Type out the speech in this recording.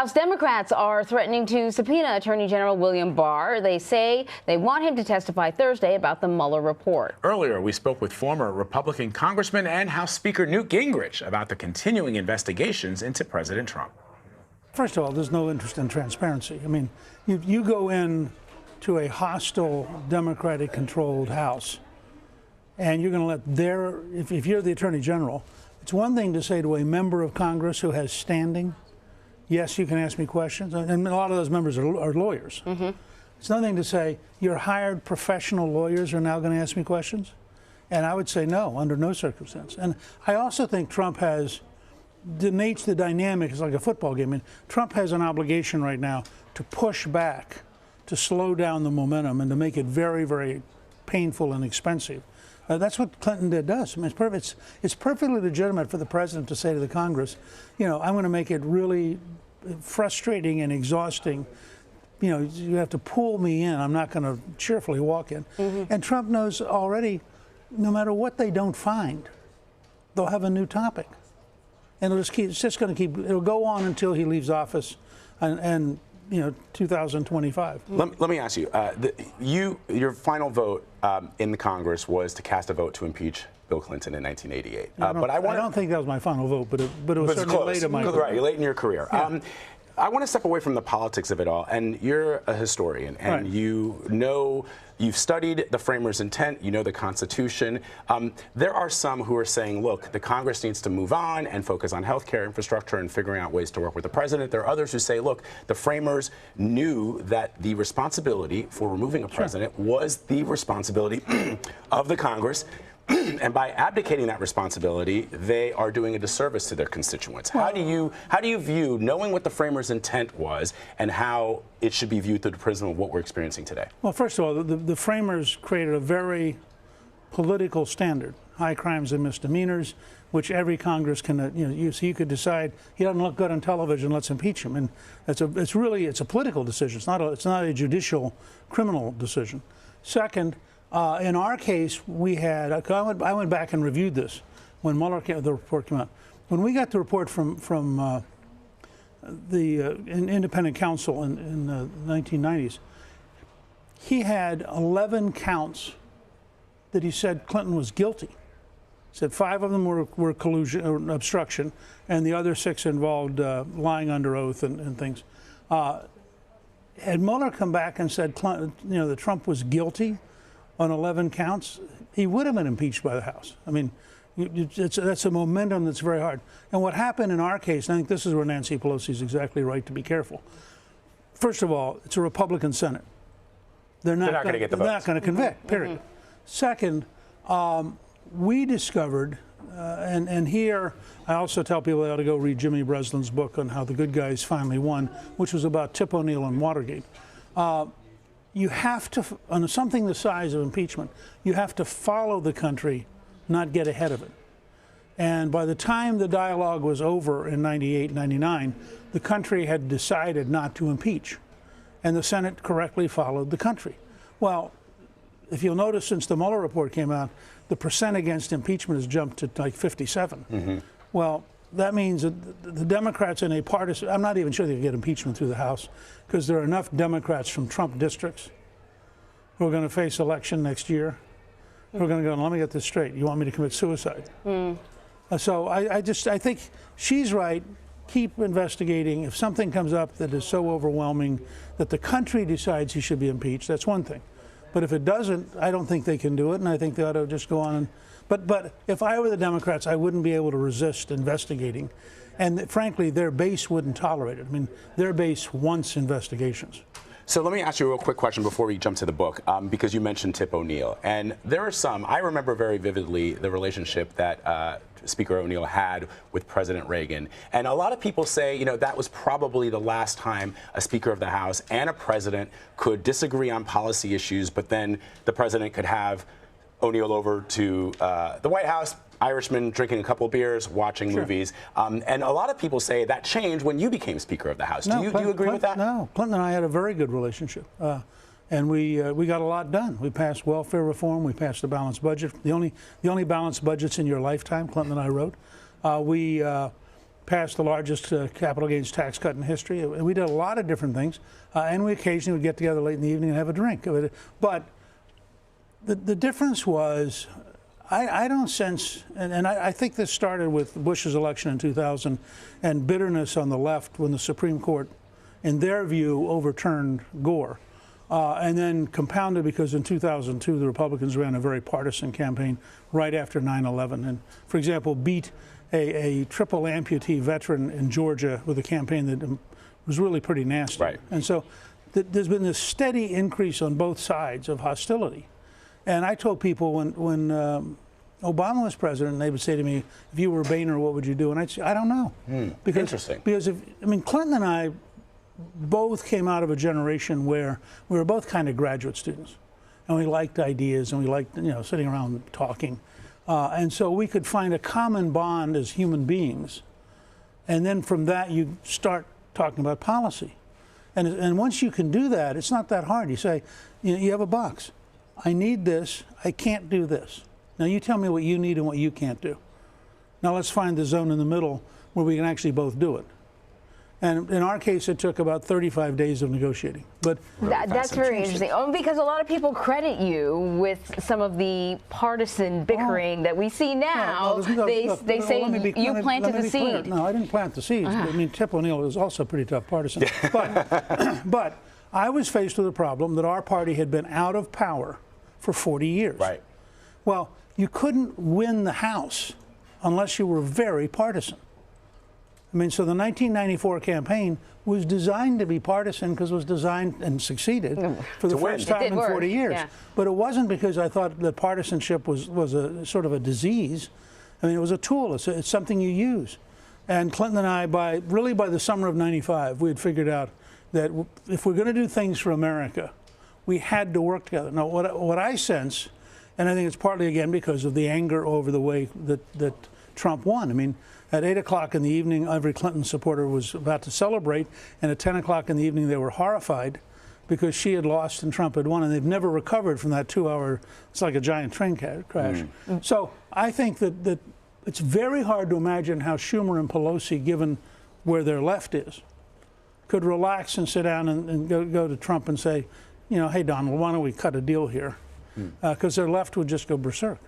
House Democrats are threatening to subpoena Attorney General William Barr. They say they want him to testify Thursday about the Mueller report. Earlier, we spoke with former Republican Congressman and House Speaker Newt Gingrich about the continuing investigations into President Trump. First of all, there's no interest in transparency. I mean, you go in to a hostile, Democratic-controlled House, and you're going to let if you're the Attorney General, it's one thing to say to a member of Congress who has standing, yes, you can ask me questions, and a lot of those members are lawyers. Mm-hmm. It's another thing to say, your hired professional lawyers are now going to ask me questions? And I would say no, under no circumstance. And I also think Trump has denates the dynamic. It's like a football game. I mean, Trump has an obligation right now to push back, to slow down the momentum, and to make it very, very painful and expensive. That's what Clinton does. I mean, it's perfectly legitimate for the president to say to the Congress, you know, I'm going to make it really frustrating and exhausting. You know, you have to pull me in. I'm not going to cheerfully walk in. Mm-hmm. And Trump knows already, no matter what they don't find, they'll have a new topic. And it's just going to keep, it'll go on until he leaves office and you know, 2025. Let me ask you, your final vote in the Congress was to cast a vote to impeach Bill Clinton in 1988. I don't think that was my final vote, but it was certainly close. Late in my career. Right, late in your career. Yeah. I want to step away from the politics of it all, and you're a historian, and right. You know, you've studied the framers' intent, you know the Constitution. There are some who are saying, look, the Congress needs to move on and focus on healthcare infrastructure and figuring out ways to work with the president. There are others who say, look, the framers knew that the responsibility for removing a president was the responsibility of the Congress. And by abdicating that responsibility, they are doing a disservice to their constituents. How do you view knowing what the framers' intent was and how it should be viewed through the prism of what we're experiencing today? Well, first of all, the framers created a very political standard, high crimes and misdemeanors, which every Congress can use. So you could decide he doesn't look good on television, let's impeach him, and it's a political decision. It's not a judicial criminal decision. Second. In our case, we had, I went back and reviewed this when the report came out. When we got the report from the independent counsel in the 1990s, he had 11 counts that he said Clinton was guilty. He said 5 of them were collusion or obstruction, and the other 6 involved lying under oath and things. Had Mueller come back and said Clinton, that Trump was guilty on 11 counts, he would have been impeached by the House. I mean, that's a momentum that's very hard. And what happened in our case, and I think this is where Nancy Pelosi is exactly right to be careful. First of all, it's a Republican Senate. They're not going to get the votes. They're not going to convict, period. Mm-hmm. Second, we discovered, and here I also tell people they ought to go read Jimmy Breslin's book on how the good guys finally won, which was about Tip O'Neill and Watergate. You have to, on something the size of impeachment, you have to follow the country, not get ahead of it. And by the time the dialogue was over in 98, 99, the country had decided not to impeach. And the Senate correctly followed the country. Well, if you'll notice, since the Mueller report came out, the percent against impeachment has jumped to like 57. Mm-hmm. Well, that means that the Democrats in a partisan, I'm not even sure they can get impeachment through the House, because there are enough Democrats from Trump districts who are going to face election next year who are going to go, let me get this straight, you want me to commit suicide? Mm. So I think she's right. Keep investigating. If something comes up that is so overwhelming that the country decides he should be impeached, that's one thing. But if it doesn't, I don't think they can do it, and I think they ought to just go on and But if I were the Democrats, I wouldn't be able to resist investigating. And frankly, their base wouldn't tolerate it. I mean, their base wants investigations. So let me ask you a real quick question before we jump to the book, because you mentioned Tip O'Neill. And there are some, I remember very vividly the relationship that Speaker O'Neill had with President Reagan. And a lot of people say, that was probably the last time a Speaker of the House and a president could disagree on policy issues, but then the president could have O'Neill over to the White House, Irishman drinking a couple of beers, watching movies. And a lot of people say that changed when you became Speaker of the House. Do you agree with that? No, Clinton and I had a very good relationship. And we got a lot done. We passed welfare reform. We passed a balanced budget. The only balanced budgets in your lifetime, Clinton and I wrote. passed the largest capital gains tax cut in history. And we did a lot of different things. And we occasionally would get together late in the evening and have a drink. But the difference was, I don't sense, and I think this started with Bush's election in 2000 and bitterness on the left when the Supreme Court, in their view, overturned Gore. And then compounded because in 2002, the Republicans ran a very partisan campaign right after 9/11. And, for example, beat a triple amputee veteran in Georgia with a campaign that was really pretty nasty. Right. And so there's been this steady increase on both sides of hostility. And I told people when Obama was president, they would say to me, if you were Boehner, what would you do? And I'd say, I don't know. Interesting. Because, Clinton and I both came out of a generation where we were both kind of graduate students. And we liked ideas and we liked, sitting around talking. And so we could find a common bond as human beings. And then from that, you start talking about policy. And once you can do that, it's not that hard. You say, you have a box. I need this. I can't do this. Now you tell me what you need and what you can't do. Now let's find the zone in the middle where we can actually both do it. And in our case, it took about 35 days of negotiating. But that's very interesting. Because a lot of people credit you with some of the partisan bickering that we see now. They say you planted the seed. No, I didn't plant the seeds. Tip O'Neill was also a pretty tough partisan. But I was faced with a problem that our party had been out of power for 40 years. Right. Well, you couldn't win the House unless you were very partisan. So the 1994 campaign was designed to be partisan because it was designed and succeeded for the first time in 40 years. Yeah. But it wasn't because I thought that partisanship was a sort of a disease. It was a tool. It's something you use. And Clinton and I, by the summer of '95, we had figured out that if we're going to do things for America, we had to work together. Now, what I sense, and I think it's partly, again, because of the anger over the way that Trump won. At 8 o'clock in the evening, every Clinton supporter was about to celebrate, and at 10 o'clock in the evening, they were horrified because she had lost and Trump had won, and they've never recovered from that 2-hour, it's like a giant train crash. So I think that it's very hard to imagine how Schumer and Pelosi, given where their left is, could relax and sit down and go to Trump and say, hey, Donald, why don't we cut a deal here? Because their left would just go berserk.